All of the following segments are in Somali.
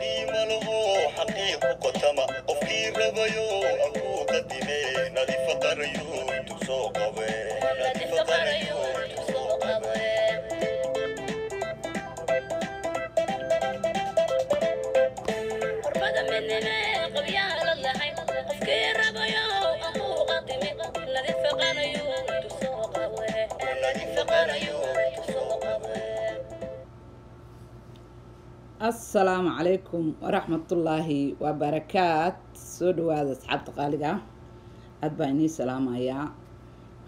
قيمة له حقيقة قتمة وفي ربيو أكو قدمي نادي فقريو تسوق أبي نادي فقريو تسوق أبي قربة مننا قبيا الله وفي ربيو أكو قدمي نادي فقريو تسوق أبي نادي فقريو تسوق أبي. السلام عليكم ورحمة الله وبركاته. سودو هذا أصحاب تقاليدها أتبعني سلام يا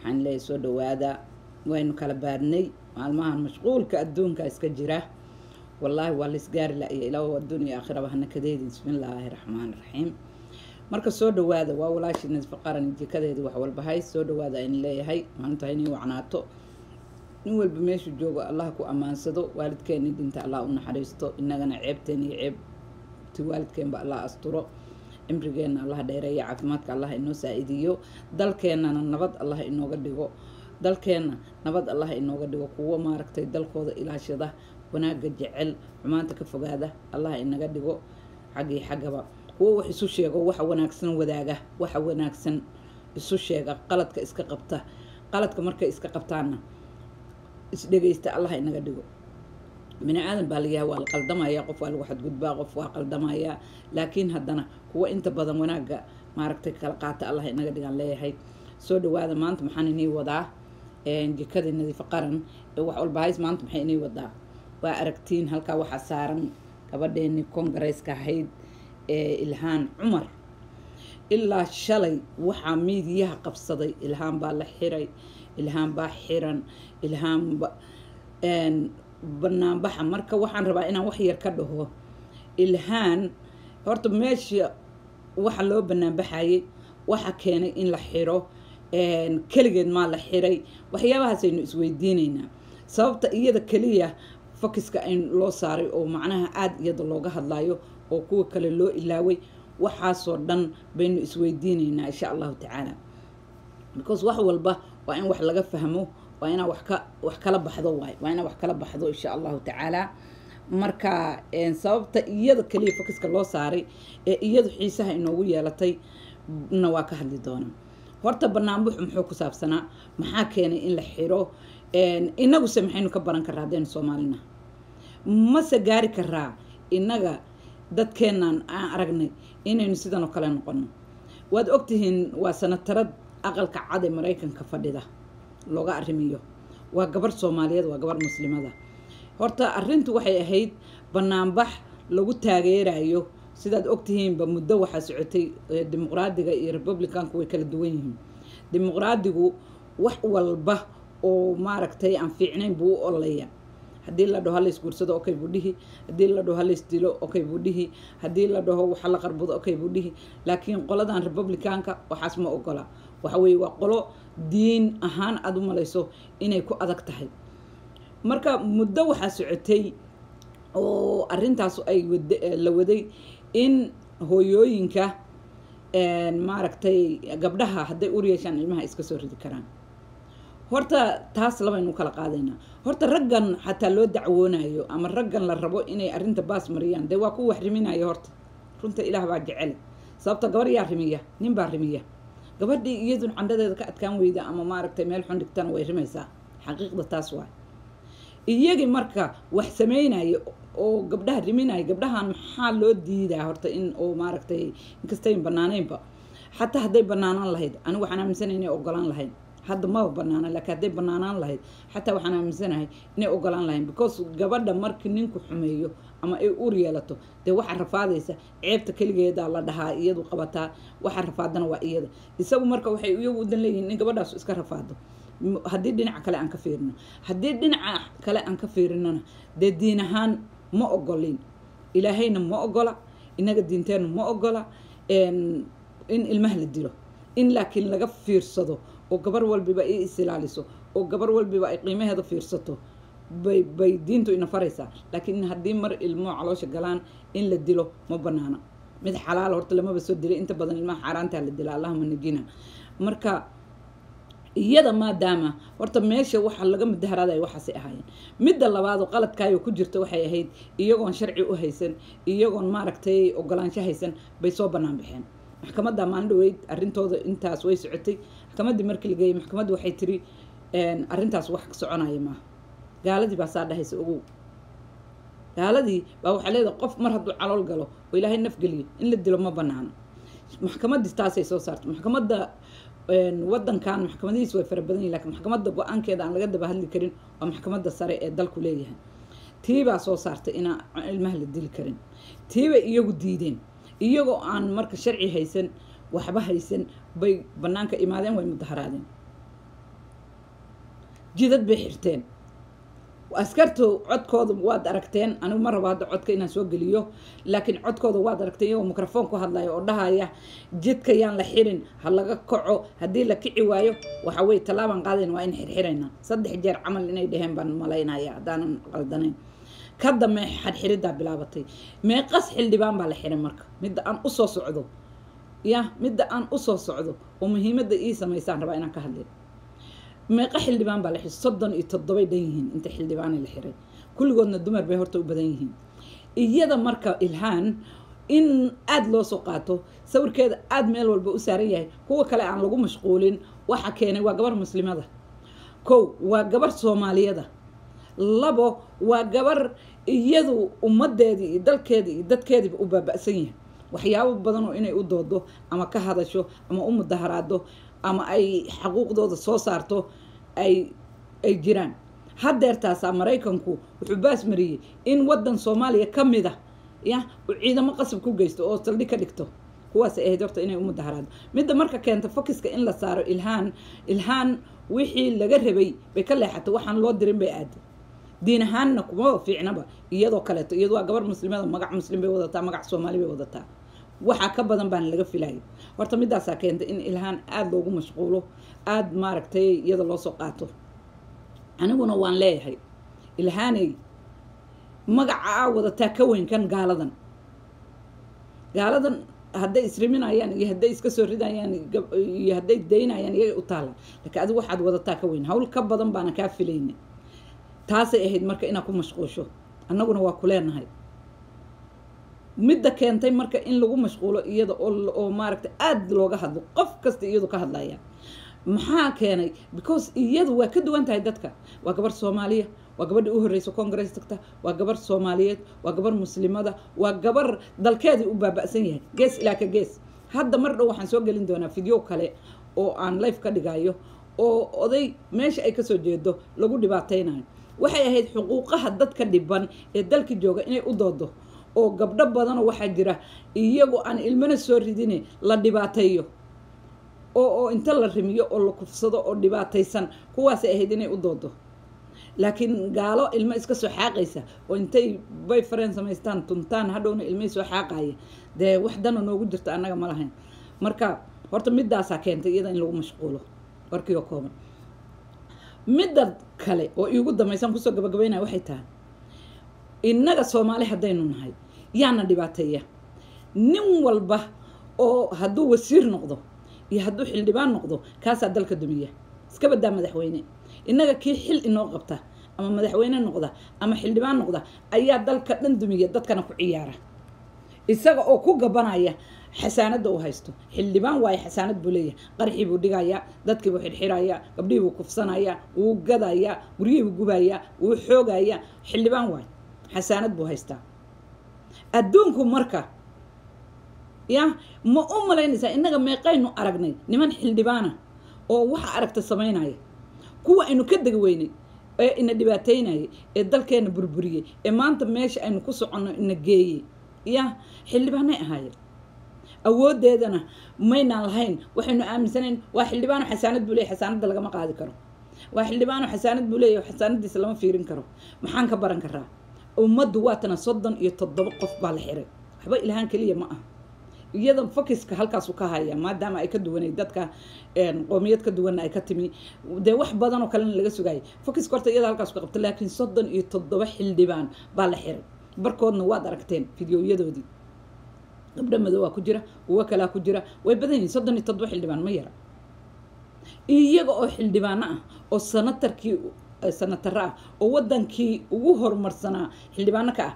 حن لي سودو هذا وين كلبارني معلمها مشغول كأدون كإسكجرة والله والإسجار لا إله والدنيا آخرة وهنا كديد. بسم الله الرحمن الرحيم. مركز سودو هذا وولاش الناس فقرن يجي كديد وحول بهاي سودو هذا إن لي هاي ما أنتهيني وعناته نول بمشي جوجا الله كو أمان صدق والد كان يدنت الله ونحرسته إننا عيبتني عيب توالد كان بالله أستره إمبرجنا الله دايري عفماتك الله إنه سائديو دل كنا نبض الله إنه قديو دل كنا نبض الله إنه قديو قوة ما ركتي دل قوة إلى شده وناقد جعل عمانتك فجاده الله إنه قديو حاجة بقى هو وحسوس شيء هو حوناكسن وداجه وحوناكسن السوس شيء قلت كإسكقبته قلت كمرك إسكقبتانا isdhegeysta allah inaga dhigo bini aadan baa laga waa qaldamaya qof waa lagu xadgudbaa qof waa qaldamaya laakiin haddana kuwa inta badan wanaaga maaragtay kala qaata allah inaga dhigan leeyahay. soo dhawaada maanta maxaan inii wadaa jikada nadiif qaran wax walba hays maanta maxay inii wadaa waa aragtiin halka waxa saaran gabadheeni kongareeska ahayd ilhaan cumar ilaa shalay waxa miidiyaha qabsaday ilhaan baa la xiray ilhaan baa xiran ilhaan barnaambaxa marka waxaan rabaa inaan wax yar ka dhaho ilhaan horta meesha waxa loo barnaambaxayay waxa keenay in la xiro kaligeed maa la xiray waxyaabahaas aynu isweydiinaynaa sababta iyada kaliya fokiska ay loo saaray oo macnaha aad iyada looga hadlayo oo kuwa kale loo ilaaway waxaasoo dhan baynu isweydiinaynaa insha allahu tacaala because wax walba waa in wax laga fahmo waa inaa wax kala baxdo waay waa inaa wax kala baxdo insha allahu tacaala marka sababta iyada kaliya fokiska loo saaray ee iyadu xiisaha inoogu yeelatay na waa ka hadli doonaa. horta barnaamij muxuu ku saabsanaa maxaa keenay in la xiro inaguse maxaynu ka baran karaa haddaynu soomaalina mase gaari karaa inaga dadkeenaan aan aragnay inaynu sidan oo kale noqono. waad ogtihiin waa sanatarad aqalka cad ee Mareykanka fadhida looga arrimiyo waa gabar Soomaaliyeed waa gabar muslimada. horta arrintu waxay ahayd banaanbax lagu taageerayo sidaad ogtihiin ba muddo waxa socotay dimuqraadiga iyo republicanku way kala duwan yihiin. dimuqraadigu wax walba oo maaragtay aan fiicnayn buu u olaya haddii la dhaho halays guursado okay buu dhihi haddii la dhaho halays dilo okay buu dhihi haddii la dhaho waxa la qarbudo okay buu dhihi laakiin qoladan republicanka waxaas ma ogola waxa weeye waa qolo diin ahaan aad u malayso inay ku adag tahay. marka muddo waxaa socotay oo arrintaas ay la waday in hooyooyinka maaragtay gabdhaha hadday u yeeshaan ilmaha iska soo ridi karaan. horta taas labaynu kala qaadaynaa. horta raggan xataa loo dacwoonayo ama raggan la rabo inay arrinta baas mariyaan dee waa ku wax riminayo horta runta ilaah baa jecel sababta gabar yaa rimiya nin baa rimiya gabadhii iyadun candhadeeda ka adkaan weyda ama maaragtay meel xun dhigtana way rimaysaa xaqiiqda taas waa iyagii marka wax sameynaya oo gabdhaha riminaya gabdhahan maxaa loo diidaa horta in oo maaragtay inkastay banaanaynba xataa hadday banaanaan lahayd anigu waxaan aaminsanahay inay ogolaan lahayd hadda ma banaana laakiin hadday banaanaan lahayd xataa waxaan aaminsanahay inay ogolaan lahayn because gabadha markii ninku xumeeyo ama ay uur yeelato dee waxa rafaadaysa ceebta kaligeeda la dhahaa iyadu qabataa waxa rafaadana waa iyada isagu marka waxay iyagu u dan leeyihiin in gabadhaas iska rafaado haddii dhinaca kale aan ka fiirino haddii dhinaca kale aan ka fiirinana dee diin ahaan ma ogolin ilaahayna ma ogola inaga diinteenu ma ogola in ilmaha la dilo in laakiin laga fiirsado oo gabar walbiba ay isilaaliso oo gabar walbiba ay qiimaheeda fiirsato bay diintu ina faraysaa. laakiin haddii mar ilmo caloosha galaan in la dilo ma banaana mid xalaal horta lamaba soo dilay inta badan ilmaha xaaraanta la dilaa allahuma nagina. marka iyada maadaama horta meesha waxa laga mudaharaadayo waxaasay ahaayeen. midda labaad oo qaladkaayo ku jirta waxay ahayd iyagoon sharci u haysan, iyagoon maaragtay ogolaansho haysan bay soo bannaan baxeen. maxkamadda maalin dhaweyd arrintooda intaas way socotay. maxkamaddii markii la geeyey maxkamaddu waxay tiri arrintaas wax ka soconaya maaha. gaaladii baa saa dhahaysa ogow. gaaladii baa waxaa leedahay qof mar hadduu calool galo oo ilaahay naf geliyo in la dilo ma banaano. maxkamaddii taasay soo saartay. maxkamadda wadankan maxkamadihiis way fara badan yihiin, laakiin maxkamadda go-aankeeda aan laga daba hadli karin waa maxkamadda sare ee dalku leeyahay. tiibaa soo saartay inaan ilmaha la dili karin. tiibay iyagu diideen, iyagoo aan marka sharci haysan waxba haysan bay banaanka imaadeen, way mudaharaadeen, jidad bay xirteen. askartu codkooda waad aragteen. anigu ma rabo hadda codka inaan soo geliyo, laakiin codkooda waad aragteen iyagoo mikrafoon ku hadlaya oo dhahaya jidka yaan la xirin, ha laga kaco, haddii la kici waayo waxa weye tallaabaan qaadayna waa in xirxirayna. 3 jeer camal inay dhaheen baan malaynaya haddaanan qaldanayn. ka dambe xirxiriddaa bilaabatay. meeqas xildhibaan baa la xiray marka. midda aan usoo socdo midda aan usoo socdo oo muhiimadda ii samaysaan rabaa inaan ka hadlay. meeqa xildhibaan baa la xiray? 37 dhan yihiin inta xildhibaanay la xiray. kulligoodna dumar bay horta u badan yihiin. iyada marka Ilhaan in aad loo soo qaato, sawirkeeda aad meel walba u saaran yahay, kuwa kale aan lagu mashquulin. waxa keenay waa gabar muslimada. 1 waa gabar Soomaaliyada. 2 waa gabar iyadu ummadeedii iyo dalkeedii iyo dadkeediiba u baaba'san yahay. waxyaabo badan oo inay u doodo ama ka hadasho ama u mudaharaado ama ay xaquuqdooda soo saarto ay jiraan. haddeertaasaa Maraykanku wuxuu baas mariyey in wadan Soomaaliya ka mid ah uu ciidamo qasab ku geysto oo saldhig ka dhigto. kuwaas ay ahayd horta inay u mudaharaado. midda marka keenta focuska in la saaro Ilhaan wixii laga rabay bay ka leexato, waxaan loo dirin bay aaday. diin ahaanna kuma fiicnaba iyadoo kaleeto. iyadu waa gabar muslimada, magac muslim bay wadataa, magac Soomaali bay wadataa. waxaa ka badan baan laga filayay. horta midaasaa keentay in Ilhaan aad loogu mashquulo, aad maaragtay iyada loo soo qaato. aniguna waan leeyahay Ilhaanay magacaa wadataa ka weyn kan gaaladan. hadday isriminayaan iyo hadday iska soo ridayaan iyo hadday daynayaan iyaga u taala, laakiin adigu waxaad wadataa ka weyn. hawl ka badan baana kaa filaynay. taasay ahayd marka inaad ku mashquusho. annaguna waa ku leenahay. midda keentay marka in lagu mashquulo iyada oo maaragtay aad looga hadlo, qof kasta iyadu ka hadlaya. maxaa keenay? because iyadu waa ka duwan tahay dadka. waa gabar Soomaaliya, waa gabadha u horeysa Congress tagta, waa gabar Soomaaliyeed, waa gabar muslimada, waa gabar dalkeedii u baaba'san yahay gees ilaa ka gees. hadda mar dhow waxaan soo gelin doonaa video kale oo aan live ka dhigayo oo oday meesha ay kasoo jeedo lagu dhibaataynayo. waxay ahayd xuquuqaha dadka dhiban ee dalka jooga inay u doodo. oo gabdho badanoo waxaa jira iyagu aan ilmana soo ridine la dhibaateeyo oo inta la rimiyo oo la kufsado oo dhibaataysan. kuwaasay ahayd inay u doodo. laakiin gaalo ilmo iska soo xaaqaysa oo intay boyfriend samaystaan tuntaan hadhowna ilmay soo xaaqaya, dee wax dana noogu jirta annaga ma lahayn. marka horta midaasaa keentay iyada in lagu mashquulo. warkii oo kooban. midda kale oo iigu dambaysan kusoo gabagabaynaya waxay tahay innaga Soomaali haddaynu nahay yaana dhibaateeya. nin walba oo hadduu wasiir noqdo iyo hadduu xildhibaan noqdo kaasaa dalka dumiya. iska badaa madaxweyne. innaga kii xil inoo qabta ama madaxweyne noqda ama xildhibaan noqda ayaa dalka dhan dumiya, dadkana ku ciyaara isaga oo ku gabanaya xasaanada uu haysto. xildhibaan waaye xasaanad buu leeyahay. qarxii buu dhigayaa, dadkii buu xirxirayaa, gabdhihii buu kufsanayaa, wuu gadayaa, guryihii buu gubayaa, wuu xoogayaa. xildhibaan waaye, xasaanad buu haystaa. adduunku marka ma u malaynaysaa innaga meeqaynu aragnay niman xildhibaana oo waxa aragta samaynaya. kuwa aynu ka degi weynay ee ina dhibaateynayay ee dalkeena burburiyey ee maanta meesha aynu ku soconno ina geeyey xildhibaanay ahaayeen. awoodeedana maynaan lahayn. waxaynu aaminsanayn waa xildhibaano xasaanad buu leeyahay, xasaanada lagama qaadi karo. waa xildhibaano xasaanad buu leeyahay, xasaanadiisa lama fiirin karo. maxaan ka baran karaa? ummaddu waatana 37 qof baa la xiray. waxba Ilhaan kaliya ma ah. iyada focuska halkaas uu ka haya maadaama ay ka duwanay dadka qoomiyad ka duwan ay ka timi. dee wax badan oo kale laga sugayay. focuska horta iyada halkaas ka qabta, laakiin 37 xildhibaan baa la xiray. barkoodna waad aragteen fiidiyoyadoodii. gabdho madow ku jira, kuwa kale ku jira, way badan yihiin. 37 xildhibaan ma yara. iyaga oo xildhibaano ah oo sanatar ah oo wadankii ugu horumarsanaa xildhibaano ka ah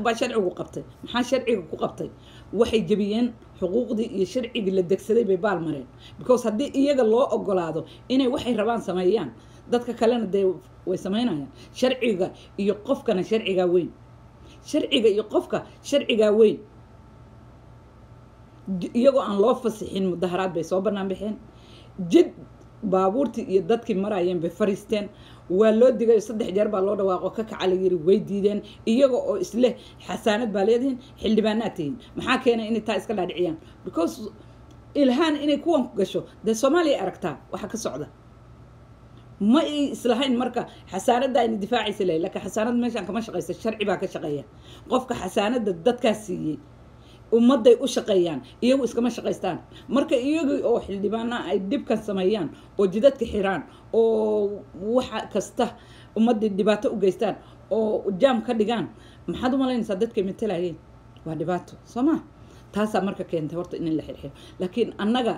baa sharcigu qabtay. maxaa sharciga ku qabtay? waxay jabiyeen xuquuqdii iyo sharcigii la degsaday bay baal mareen. because haddii iyaga loo ogolaado inay waxay rabaan sameeyaan, dadka kalena dee way samaynayaan. sharciga iyo qofkana sharcigaa weyn. sharciga iyo qofka sharcigaa weyn. iyagoo aan loo fasixin mudaharaad bay soo banaan baxeen. jid baabuurtii iyo dadkii marayeen bay fariisteen. waa loo digay 3 jeer baa loo dhawaaqo ka kaca la yiri way diideen. iyaga oo isleh xasaanad baa leedihiin, xildhibaanaad tihiin. maxaa keenay inay taa iska dhaadhiciyaan? because ilhaan inay kuwan ku gasho dee Soomaaliya aragtaa waxa ka socda. ma islahayn marka xasaanada ay difaacaysa leeyahay, laakiin xasaanad meeshan kama shaqeyso, sharci baa ka shaqeeya. qofka xasaanada dadkaas siiyay ummaday u shaqeeyaan, iyagu iskama shaqeystaan. marka iyagu oo xildhibaana ay dibkan sameeyaan oo jidadka xiraan oo waxa kasta ummadii dhibaato u geystaan oo jaam ka dhigaan, maxaad u malaynaysaa dadka matalayeen? waa dhibaato Soomaa. taasaa marka keentay horta in la xirxiro. laakiin annaga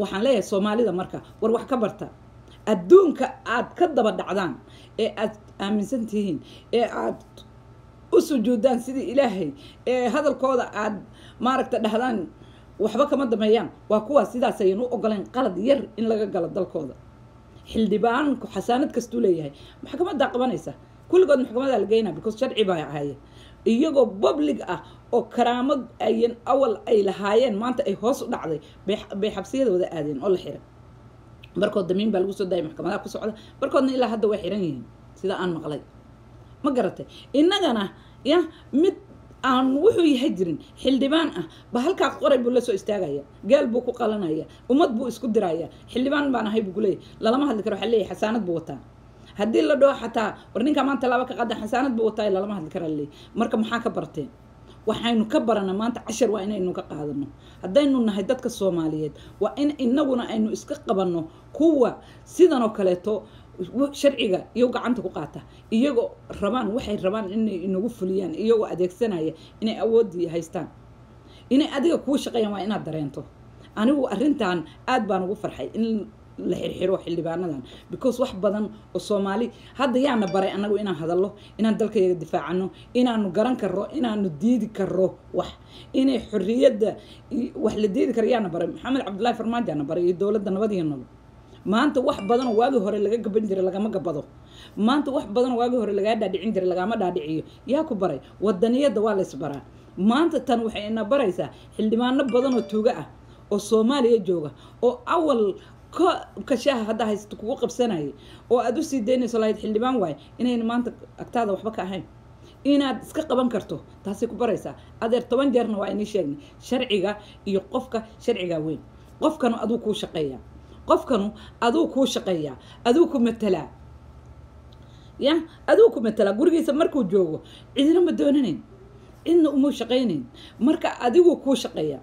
waxaan leeyahay Soomaalida marka war wax ka barta. adduunka aad ka daba dhacdaan ee aad aaminsan tihiin ee aad u sujuudaan sidii ilaahay ee hadalkooda aad maaragta dhahdaan waxba kama dameeyaan, waa kuwa sidaas ayaan u ogoleen qalad yar in laga galo dalkooda. xildhibaanku xasaanad kastuu leeyahay, maxkamadda qabanaysa, kulligood maxkamadda la geynaa because sharci baa ahaaye. iyagoo public ah oo karaamad ayan awal ay lahaayeen maanta ay hoos u dhacday bay xabsiyada wada aadeen oo la xiray. barkood damiin baa lagu soo daayay, maxkamadaha ku socda, barkoodna ilaa hadda way xiran yihiin sida aan maqlay. ma garatay? innagana ya mid aan wuxuu yahay jirin xildhibaan ah ba halkaa qoray buu la soo istaagaya, gaal buu ku qalanaya, ummad buu isku diraya. xildhibaan baan ahay buu leeyahay, lalama hadli karo. waxaa leeyahay xasaanad buu wataa. haddii la dhaho xataa war ninka maanta laba ka qadan xasaanad buu wataa, lalama hadli karaa leeyahay. marka maxaa ka barteen? waxaynu ka barana maanta cashar waa inaynu ka qaadano. haddaynu nahay dadka Soomaaliyeed waa in inaguna aynu iska qabanno kuwa sidan oo kaleeto sharciga iyo gacanta ku qaata, iyagoo rabaan waxay rabaan inay inagu fuliyaan, iyagoo adeegsanaya inay awoodii haystaan, inay adiga kuu shaqeeyaan. waa inaad dareento. anigu arrintan aad baan ugu farxay in la xirxiro xildhibaanadan because wax badan oo Soomaali hadda yaana baray anagu inaan hadallo, inaan dalkayga difaacano, inaanu garan karo, inaanu diidi karo wax, inay xorriyadda wax la diidi karo yaana baray. Maxamed Cabdullaahi Farmaajo yaana baray iyo dowladda nabad iyo nolol. maanta wax badan oo waagi hore laga gaban jiray lagama gabado. maanta wax badan oo waagi hore laga dhaadhicin jiray lagama dhaadhiciyo. yaa ku baray wadaniyada? waa la isbaraa. maanta tan waxay ina baraysaa xildhibaano badan oo tuuga ah oo Soomaaliya jooga oo awal ka shaaha hadda haysto kugu qabsanayay oo aad u sii deynayso lahayd xildhibaan waay inayna maanta agtaada waxba ka ahayn, inaad iska qaban karto. taasay ku baraysaa. adeer 10 jeerna waa inii sheegnay sharciga iyo qofka sharcigaa weyn. qofkanu aduu kuu shaqeeyaa, qofkanu aduu kuu shaqeeyaa, aduu ku matalaa. ya aduu ku matalaa. gurigiisa markuu joogo cidina ma doonanayn, cidna uma shaqaynayn. marka adigu kuu shaqeeyaa,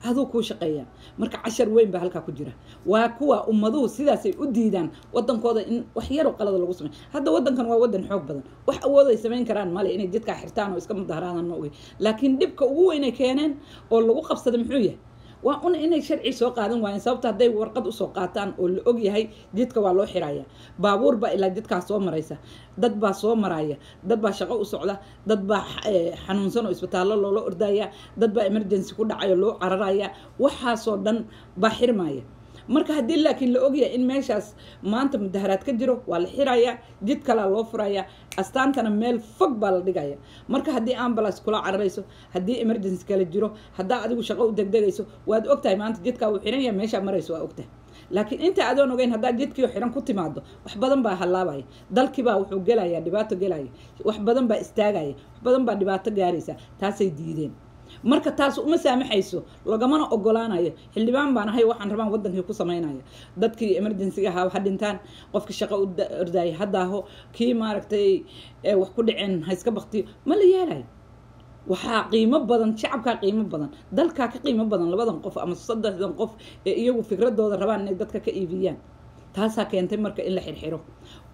aduu kuu shaqeeyaa. marka cashar weyn baa halkaa ku jira. waa kuwa ummaduhu sidaasay u diidaan wadankooda in wax yar oo qalada lagu sameeyo. hadda wadankan waa wadan xoog badan, wax awood ay samayn karaan male inay jidkaa xirtaan oo iska mudaharaadaan ma ogi. laakiin dhibka ugu weyn ay keeneen oo lagu qabsada muxuu yahay? waa un inay sharci soo qaadan waayeen. sababta hadday warqad usoo qaataan oo la og yahay jidka waa loo xiraya. baabuur baa ilaa jidkaa soo maraysa, dad baa soo maraya, dad baa shaqo u socda, dad baa xanuunsan oo isbitaallo loola ordaya, dad baa emergency ku dhacayo loo cararaya. waxaasoo dhan baa xirmaya. marka haddii laakiin la ogyahay in meeshaas maanta mudaharaad ka jiro, waa la xiraya, jid kalaa loo furaya, astaantana meel fog baa la dhigaya. marka haddii ambulance kula cararayso, haddii emergency kala jiro, haddaa adigu shaqo u degdegayso, waad ogtahay maanta jidkaa uu xiran yahay, meeshaa marayso waa ogtahay. laakiin inta adoon ogeyn haddaa jidkii xiran ku timaado, wax badan baa halaabaya. dalkibaa wuxuu gelaya dhibaato gelaya, wax badan baa istaagaya, wax badan baa dhibaato gaaraysa. taasay diideen. marka taas uma saamaxayso, lagamana ogolaanayo. xildhibaan baan ahay, waxaan rabaan wadankii ku samaynaya. dadkii emergency-ga ahaa ha dhintaan, qofkii shaqo u ordayay haddaaho, kii maaragtay wax ku dhiceen ha iska baktiyo, ma la yeelayo. waxaa qiimo badan, shacabkaa qiimo badan, dalkaa ka qiimo badan 2 qof ama 3 qof ee iyagu fikradooda rabaan inay dadka ka iibiyaan. taasaa keentay marka in la xirxiro.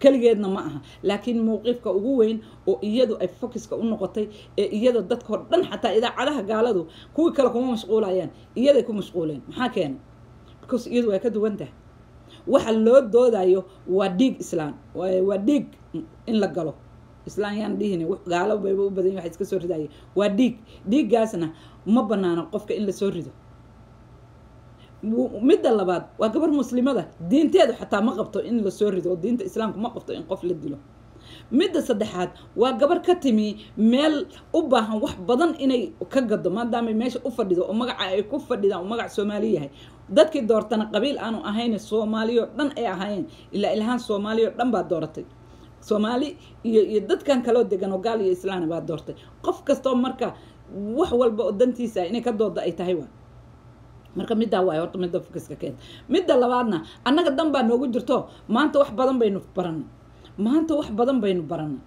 kaligeedna ma aha, laakiin mowqifka ugu weyn oo iyadu ay focuska u noqotay ee iyada dadka dhan xataa idaacadaha gaaladu kuwii kale kuma mashquulayaan, iyaday ku mashquuleen. maxaa keenay? because iyadu way ka duwan tahay waxa loo doodayo waa dhiig islaan waa dhiig in la galo islaan yaan dhihin gaalo bay u badan yahay iska soo ridaayay waa dhiiggaasna ma banaano qofka in la soo rido midda labaad waa gabar muslimada diinteedu xataa ma qabto in la soo rido oo diinta islaamku ma qabto in qof la dilo midda saddexaad waa gabar ka timi meel u baahan wax badan inay ka gado maadaama meesha u fadhido oo magaca ay ku fadhidaan oo magac Soomaali yahay dadkii doortana qabiil aanu ahayn Soomaaliyo dhan ay ahaayeen ilhaan Soomaaliyo dhan baa dooratay Soomaali iyo dadkan kale oo degan oo gaal iyo islaan baa doortay qof kasto marka wax walba oo dantiisa inay ka doodo ay tahay waa marka midda waa horta midda focuska keen midda labaadna annaga dan baa noogu jirto maanta wax badan baynu baranay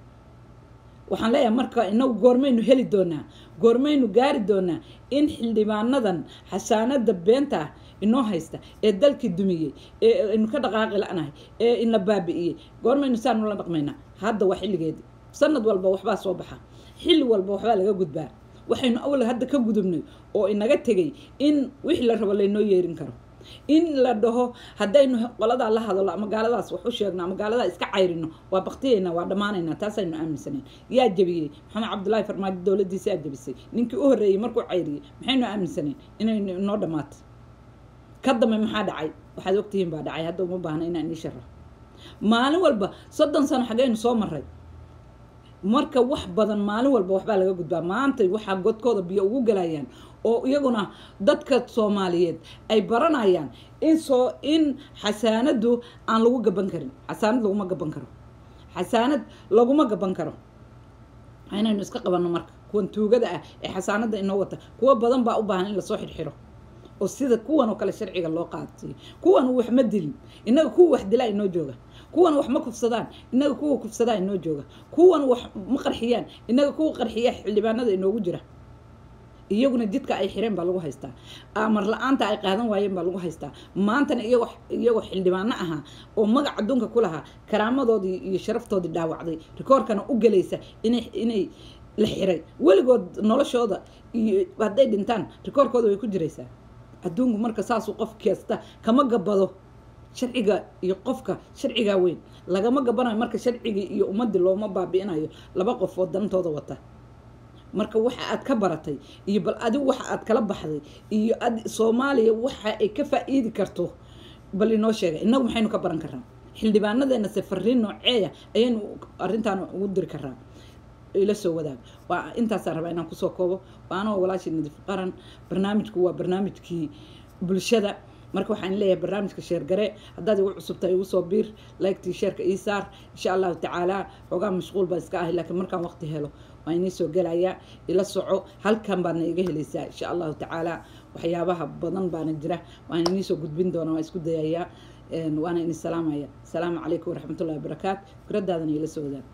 waxaan leeyahay marka inagu goormaynu heli doonaa goormaynu gaari doonaa in xildhibaanadan xasaanada beenta ah inoo haysta ee dalkii dumiyey ee inu ka dhaqaaqi la'nahay ee ina baabi'iyey goormaynu saan ula dhaqmaynaa hadda waa xilligeedii sanad walba waxbaa soo baxa xilli walba waxbaa laga gudbaa waxaynu awal hadda ka gudubnay oo inaga tegay in wixii la rabo laynoo yeerin karo in la dhaho haddaynu qoladaa la hadalo ama gaaladaas wax u sheegno ama gaaladaa iska cayrino waa baktiyeyna waa dhammaanaynaa taasaynu aaminsanayn yaa jabiyey maxamed cabdullaahi farmaajo dowladdiisa yaa jabisay ninkii u horreeyey markuu cayriyey maxaynu aaminsanayn inaynu inoo dhammaato ka dambe maxaa dhacay waxaad ogtihiin baa dhacay hadda uma baahna inaan ii sharaxo maalin walba 30 sano xagaynu soo maray marka wax badan maalin walba waxbaa laga gudbaa maanta waxaa godkooda biyo ugu galayaan oo iyaguna dadka Soomaaliyeed ay baranayaan in xasaanadu aan lagu gaban karin xasaanad laguma gaban karo aynaynu iska qabanno marka kuwan tuugada ah ee xasaanada inoo wata kuwa badan baa u baahan in la soo xirxiro oo sida kuwan oo kale sharciga loo qaatay kuwan wax ma dilin inaga kuwa wax dilaa inoo jooga kuwan wax ma kufsadaan inaga kuwa kufsadaa inoo jooga kuwan wax ma qarxiyaan inaga kuwa qarxiya xildhibaanada inoogu jira iyaguna jidka ay xireen baa lagu haystaa amar la'aanta ay qaadan waayeen baa lagu haystaa maantana iyagoo xildhibaano aha oo magac adduunka ku lahaa karaamadoodii iyo sharaftoodii dhaawacday rikoorkana u galaysa inay la xiray weligood noloshooda iyo hadday dhintaan rikoorkooda way ku jiraysaa adduunku marka saasuu qof kasta kama gabado sharciga iyo qofka sharciga weyn lagama gabanayo marka sharciga iyo ummadii looma baabi'inayo laba qof oo dantooda wata marka waxa aad ka baratay iyo bal adigu waxa aad kala baxday iyo Soomaaliya waxa ay ka faa'iidi karto bal inoo sheegay inagu maxaynu ka baran karnaa xildhibaanadeena safarin nooceeya ayaynu arintan ugu diri karnaa ila soo wadaag waa intaas rabaa inaan ku soo koobo waana walaashii Nadiif Qaran barnaamijku waa barnaamijkii bulshada marka waxaan leeyahay barnaamijka sheer gare haddaad igu cusubtahay igu soo biir like-tii sheerka ii saar insha Allah tacaala xogaa mashquul baa iska ahay laakiin markaan waqti helo waa inii soo galaya ila soco halkan baadna iga helaysaa insha Allah tacaala waxyaabaha badan baana jira waan inii soo gudbin doonaa waa isku dayayaa waana inii salaamaya salaamu calaykum waraxmatullaahi wabarakaatu fikradaadana ila soo wadaag